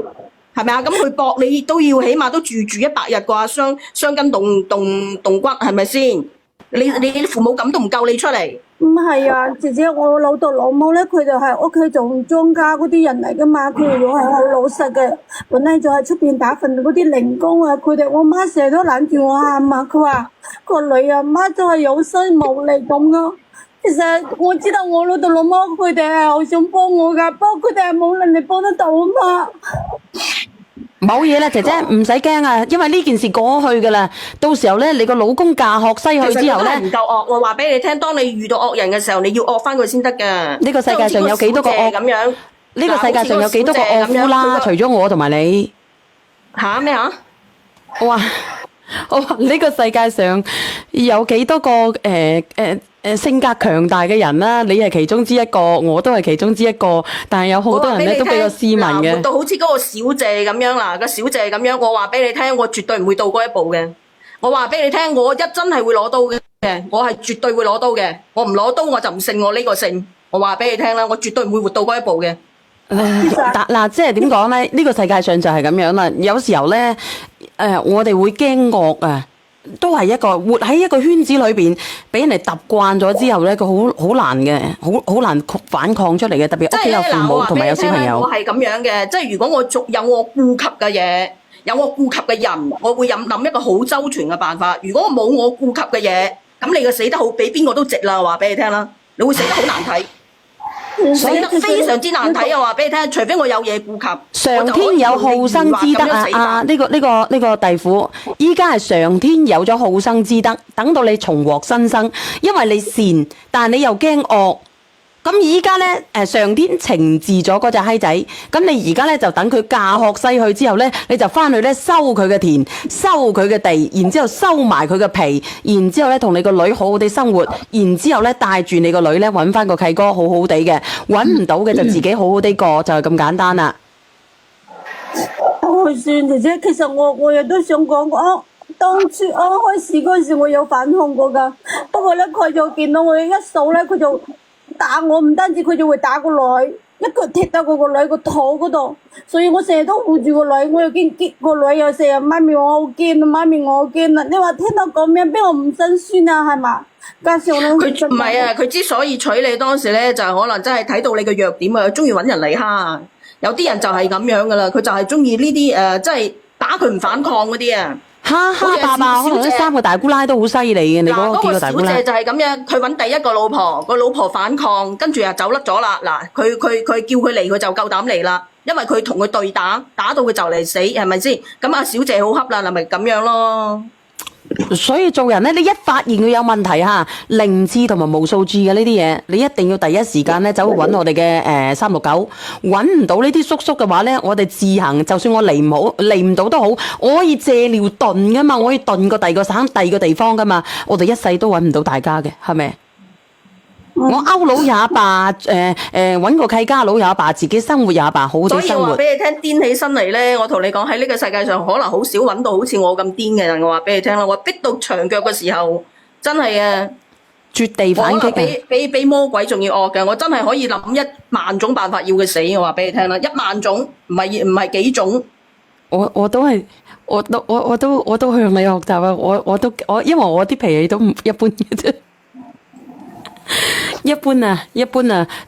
I: 係咪啊？咁佢搏你都要起碼都住100日啩，傷筋動骨，係咪先？你父母咁都唔救你出嚟？
C: 唔係啊，姐姐，我老豆老母咧，佢就係屋企做莊家嗰啲人嚟噶嘛，佢哋又係好老實嘅，本嚟就喺出邊打份嗰啲零工啊，佢哋我媽成日都攬住我喊啊，佢話個女啊媽就係有心無力咁咯。其實我知道我老豆老母佢哋係好想幫我噶，不過佢哋係冇能力幫得到啊嘛。
B: 冇嘢啦，姐姐唔使驚啊，因為呢件事過去噶啦。到時候咧，你個老公駕鶴西去之後咧，
I: 唔夠惡。我話俾你聽，當你遇到惡人嘅時候，你要惡翻佢先得噶。
B: 呢個世界上有幾多個惡咁樣？呢個世界上有幾多個惡夫啦？除咗我同埋你。
I: 吓咩啊？
B: 我話呢個世界上有幾多個性格強大嘅人啦？你係其中之一個，我都係其中之一個，但係有好多人咧都比較斯文嘅。
I: 活到好似嗰個小姐咁樣嗱，個小姐咁樣，我話俾你聽，我絕對唔會到嗰一步嘅。我話俾你聽，我真係會攞刀嘅，我係絕對會攞刀嘅。我唔攞刀我就唔信我呢個姓。我話俾你聽啦，我絕對唔會活到嗰一步嘅。
B: 嗱，即係點講咧？呢個世界上就係咁樣啦。有時候咧，我哋會驚惡啊。都係一個活喺一個圈子裏邊，俾人哋習慣咗之後咧，佢好難嘅，好難反抗出嚟嘅。特別屋企有父母同埋有小朋友。
I: 我係咁樣嘅，即係如果我有我顧及嘅嘢，有我顧及嘅人，我會諗一個好周全嘅辦法。如果冇我顧及嘅嘢，咁你嘅死得好比邊個都值啦！話俾你聽啦，你會死得好難睇。死得非常之難睇啊！話俾你聽，除非我有嘢顧及。
B: 上天有好生之德啊！呢個弟婦，依家係上天有咗好生之德，等到你重獲新生，因為你善，但係你又驚惡，咁依家咧，上天懲治咗嗰隻閪仔，咁你而家咧就等佢嫁學西去之後咧，你就翻去咧收佢嘅田，收佢嘅地，然之後收埋佢嘅皮，然之後咧同你個女好好地生活，然之後咧帶住你個女咧揾翻個契哥好好地嘅，揾唔到嘅就自己好好地過，就係咁簡單啦。
C: 算姐姐，其實我亦都想講當初開始嗰陣時，我有反抗過㗎。不過咧，佢就見到我一數咧，佢就打我，唔單止佢就會打個女，一腳踢到我個女個肚嗰度。所以我成日都護住個女，我又見個女又成日媽咪我好驚，媽咪我好驚啦。你話聽到咁樣，邊個唔辛酸啊？係嘛？加上咧，
I: 佢唔係啊，佢之所以娶你當時咧，就係可能真係睇到你嘅弱點啊，中意揾人嚟蝦。有啲人就係咁樣噶啦，佢就係中意呢啲即係打佢唔反抗嗰啲啊。
B: 蝦爸爸，可能呢3個大姑奶都好犀利嘅，你嗰幾個大姑奶。
I: 小姐就係咁樣，佢揾第一個老婆，個老婆反抗，跟住又走甩咗啦。嗱，佢叫佢嚟，佢就夠膽嚟啦，因為佢同佢對打，打到佢就嚟死，係咪先？咁阿小姐好恰啦，係咪咁樣咯？
B: 所以做人咧，你一發現佢有問題嚇，零次同埋無數次嘅呢啲嘢，你一定要第一時間咧走去揾我哋嘅369，揾唔到呢啲叔叔嘅話咧，我哋自行，就算我嚟唔到都好，我可以借尿遁噶嘛，我可以遁過第二個省、第二個地方噶嘛，我哋一世都揾唔到大家嘅，係咪？我勾佬也罷，揾個契家佬也罷，自己生活也罷，好地生活。
I: 所以我話俾你聽，癲起身嚟咧，我同你講喺呢個世界上可能好少揾到好似我咁癲嘅人。我話俾你聽啦，我逼到牆腳嘅時候，真係啊，
B: 絕地反擊
I: 啊！比魔鬼仲要惡嘅，我真係可以諗1萬種辦法要佢死。我話俾你聽啦，1萬種，唔係幾種。
B: 我都係，我都向你學習啊！我因為我啲脾氣都唔一般嘅啫。一般啊，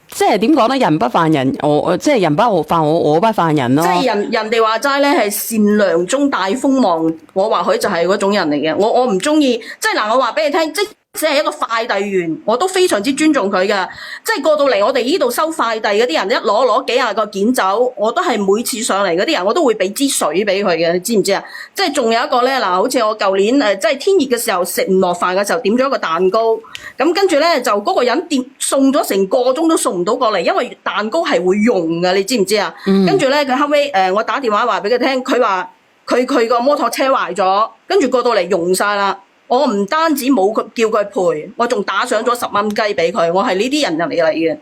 B: 即係點講咧？人不犯人，即係人不犯我，我不犯人咯。
I: 即係人哋話齋咧，係善良中帶鋒芒。我話佢就係嗰種人嚟嘅。我唔中意，即係嗱，我話俾你聽，即係一個快遞員，我都非常之尊重佢噶。即係過到嚟我哋呢度收快遞嗰啲人，一攞幾廿個件走，我都係每次上嚟嗰啲人，我都會俾支水俾佢嘅，你知唔知啊？即係仲有一個咧，嗱，好似我舊年即係天熱嘅時候食唔落飯嘅時候，點咗一個蛋糕，咁跟住咧就嗰個人送咗成個鐘都送唔到過嚟，因為蛋糕係會溶嘅，你知唔知啊？跟住咧佢後尾我打電話話俾佢聽，佢話佢個摩托車壞咗，跟住過到嚟溶晒啦。我唔單止冇叫佢賠，我仲打上咗10蚊雞俾佢。我係呢啲人嚟嘅。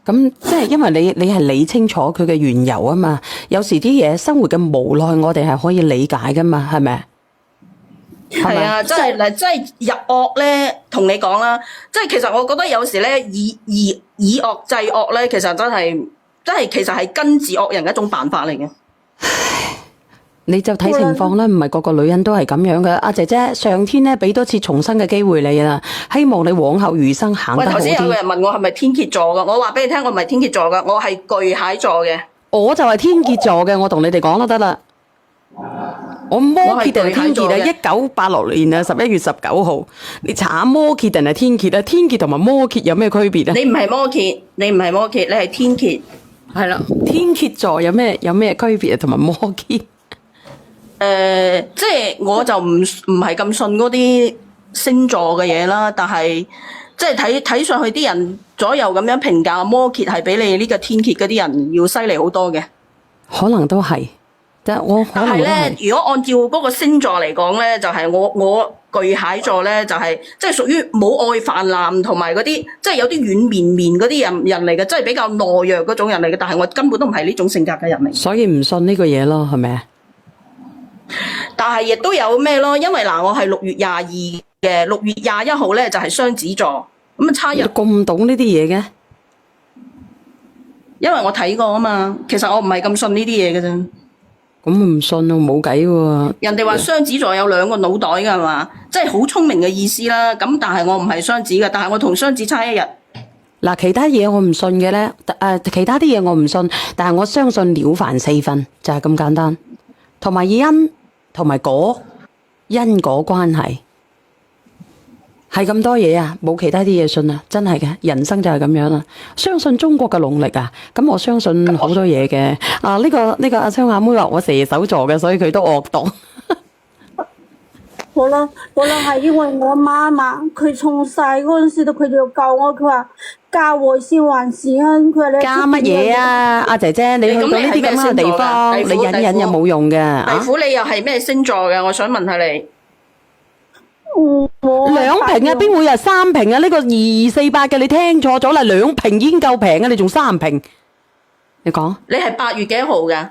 B: 咁即係因為你係理清楚佢嘅緣由啊嘛。有時啲嘢生活嘅無奈，我哋係可以理解噶嘛，係咪？
I: 係啊，即係入惡咧，同你講啦，即係其實我覺得有時咧，以惡制惡咧，其實真係其實係根治惡人嘅一種辦法嚟嘅。
B: 你就睇情況啦，唔係個個女人都係咁樣嘅。阿姐姐，上天咧俾多次重生嘅機會你啦，希望你往後餘生行得好啲。
I: 頭先有個人問我係咪天蠍座噶，我話俾你聽，我唔係天蠍座噶，我係巨蟹座嘅。
B: 我就係天蠍座嘅，我同你哋講都得啦。我摩羯定係天蠍啊？1986年啊，11月19號，你查下摩羯定係天蠍啊？天蠍同埋摩羯有咩區別啊？
I: 你唔係摩羯，你係天蠍。
B: 係啦，天蠍座有咩區別啊？同埋摩羯？
I: 即係我就唔係咁信嗰啲星座嘅嘢啦，但係即係睇上去啲人左右咁樣評價摩羯係比你呢個天蠍嗰啲人要犀利好多嘅，
B: 可能都係，但係
I: 咧，如果按照嗰個星座嚟講咧，就係我巨蟹座咧，就係即係屬於冇愛泛濫同埋嗰啲，即係有啲軟綿嗰啲人嚟嘅，即係比較懦弱嗰種人嚟嘅，但係我根本都唔係呢種性格嘅人嚟，
B: 所以唔信呢個嘢咯，係咪啊？
I: 但係亦都有咩咯？因為嗱，我係6月22嘅，6月21號咧就係雙子座，咁啊差日。你
B: 咁懂呢啲嘢嘅？
I: 因為我睇過啊嘛，其實我唔係咁信呢啲嘢嘅啫。
B: 咁唔信咯，冇計喎。
I: 人哋話雙子座有2個腦袋㗎係嘛，即係好聰明嘅意思啦。咁但係我唔係雙子嘅，但係我同雙子差1日。
B: 嗱，其他嘢我唔信嘅咧，其他啲嘢我唔信，但係我相信了凡4分，就係咁簡單。同埋因同埋果，因果關係係咁多嘢啊，冇其他啲嘢信啊，真係嘅，人生就係咁樣啦。相信中國嘅農曆啊，咁我相信好多嘢嘅。呢個阿昌阿妹話我射手座嘅，所以佢都惡毒。
C: 可能係因為我媽嘛，佢從細嗰陣時佢就教我，佢話家和先還是恩，佢話你
B: 加乜嘢啊？阿姐姐，你去到呢啲咁嘅地方，你忍又冇用嘅。
I: 弟婦你又係咩星座嘅？我想問下你。
B: 2瓶啊，邊會有3瓶啊？呢個2248嘅，你聽錯咗啦，2瓶已經夠平啊，你仲3瓶？你講。你係8月幾號㗎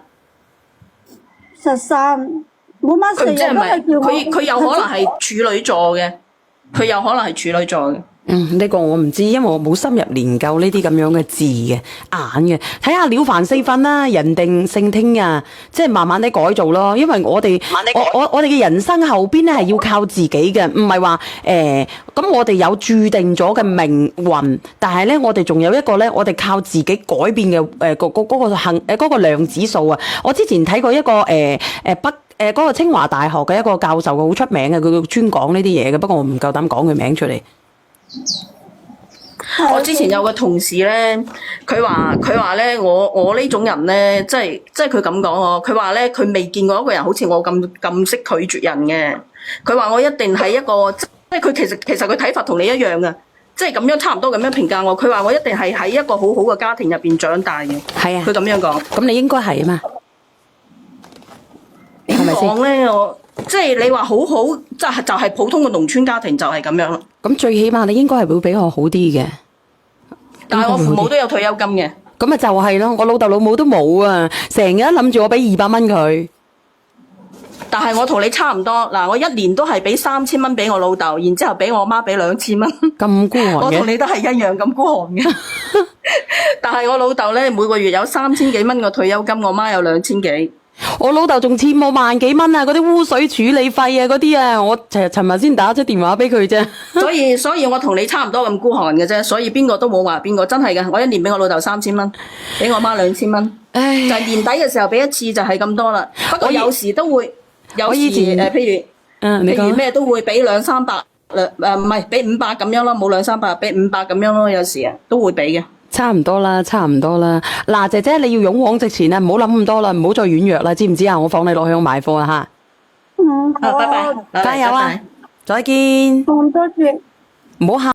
C: ？13，我媽成日都係叫我。
I: 佢有可能係處女座嘅，佢有可能係處女座嘅。
B: 呢個我唔知，因為我冇深入研究呢啲咁樣嘅字嘅眼嘅，睇下了凡四訓啦，人定勝聽啊，即係慢慢地改造咯。因為我哋我哋嘅人生後邊咧係要靠自己嘅，唔係話咁我哋有注定咗嘅命運，但係咧我哋仲有一個咧，我哋靠自己改變嘅嗰個量子數啊。我之前睇過一個嗰個清華大學嘅一個教授，佢好出名嘅，佢專講呢啲嘢嘅，不過我唔夠膽講佢名出嚟。
I: 我之前有個同事咧，佢話咧，我呢種人咧，即係佢咁講我，佢話咧佢未見過一個人好似我咁識拒絕人嘅。佢話我一定係一個，即係佢其實佢睇法同你一樣嘅，即係咁樣差唔多咁樣評價我。佢話我一定係喺一個好好嘅家庭入邊長大嘅。
B: 係啊，
I: 佢咁樣講。
B: 咁你應該係啊嘛？係咪先？
I: 講咧我。即係你話好好，就係普通嘅農村家庭就係咁樣咯。
B: 咁最起碼你應該係會比我好啲嘅。
I: 但係我父母都有退休金嘅。
B: 咁咪就係咯，我老豆老母都冇啊，成日諗住我俾200蚊佢。
I: 但係我同你差唔多，嗱，我一年都係俾3000蚊俾我老豆，然之後俾我媽俾2000蚊。
B: 咁孤寒嘅。
I: 我同你都係一樣咁孤寒嘅。但係我老豆咧每個月有3000幾蚊個退休金，我媽有2000幾。
B: 我老豆仲欠我萬幾蚊啊！嗰啲污水處理費啊，嗰啲啊，我尋日先打咗電話俾佢啫。
I: 所以我同你差唔多咁孤寒嘅啫，所以邊個都冇話邊個，真係嘅。我一年俾我老豆3000蚊，俾我媽2000蚊，就係年底嘅時候俾一次就係咁多啦。不過有時都會，有時譬如咩都會俾200-300，唔係俾500咁樣咯，冇200-300，俾500咁樣咯，有時啊都會俾嘅。
B: 差唔多啦。嗱，姐姐你要勇往直前啊，唔好諗咁多啦，唔好再軟弱啦，知唔知啊？我放你落去我買貨啦吓。
C: 好，
I: 拜拜，
B: 加油啊！再見。
C: 多謝。
B: 唔好喊。